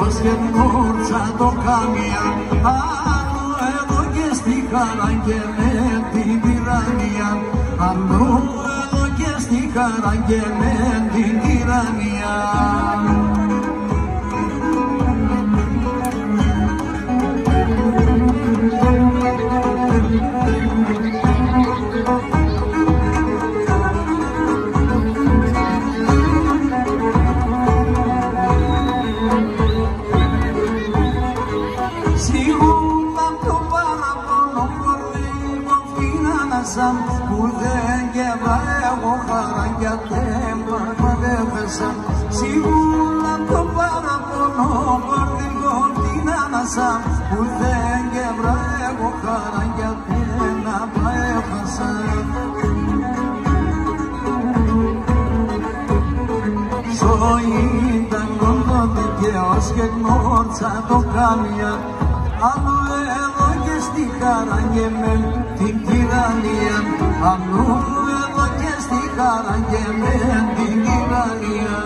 ως και νόρτσα το κάμια, άλλο εδώ και στη χαρά και με την τυραννία, άλλο εδώ και στη χαρά και με την τυραννία. Που δεν γεύα εγώ χαρά γιατί μαγεύεσαν. Σίγουρα το παραπονό κορδικό την άνασα, που δεν γεύα εγώ χαρά γιατί να μαγεύεσαν. Ζωή ήταν κοντό δικαίως και γνώρτσα το κάμια, άλλο εδώ και στη χαρά και με την τυραννία, αλλού εδώ και στη χαρά και με την τυραννία.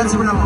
Έτσι μπράβο.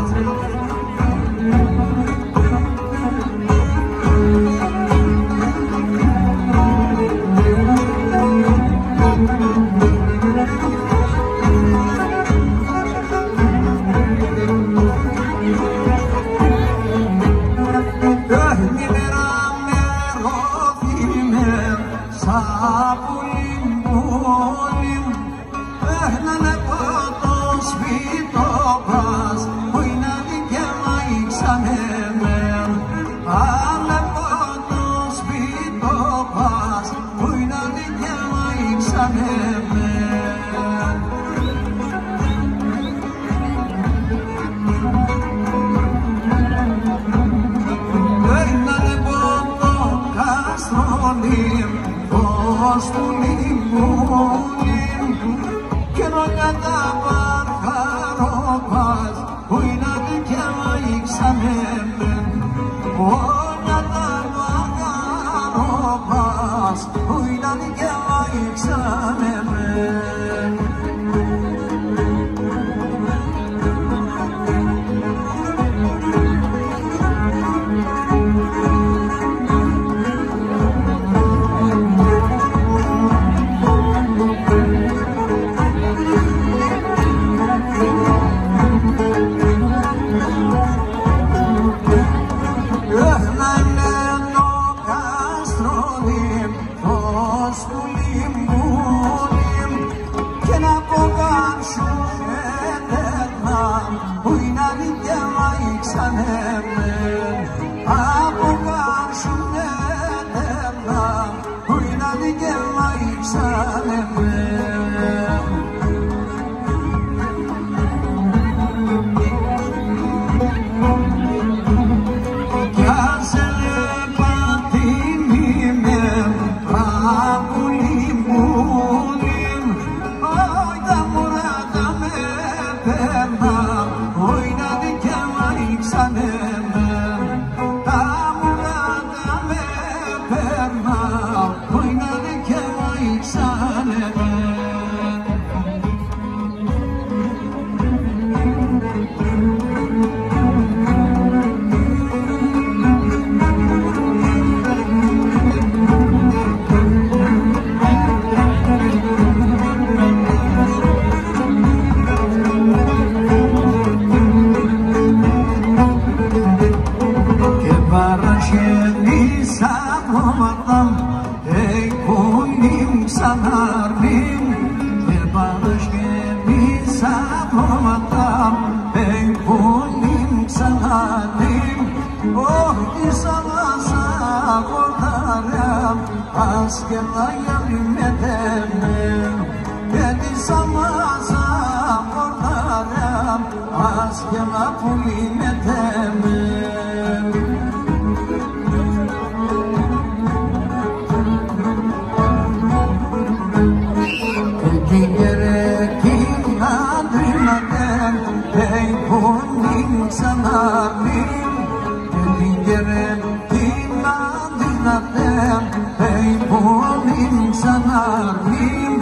Ξαναρνήν,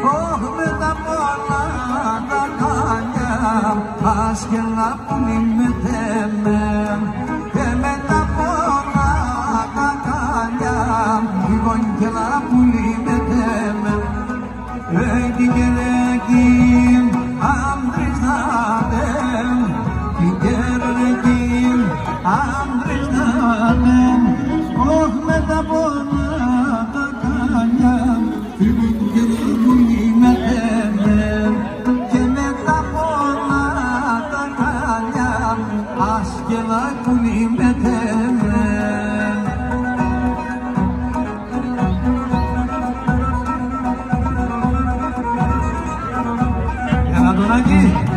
όχι με τα πολλά άσκελα πουλί με τέμεν και με τα πολλά τα καλιά η γογγελά πουλί με τέμεν την κερεκήν άντρες να δέμ την κερεκήν άντρες να δέμ όχι με τα πολλά τα καλιά η γογγελά πουλί με τέμεν και με τα πολλά τα καλιά άσκελα πουλί με τέμεν. Για να τον αγγεί.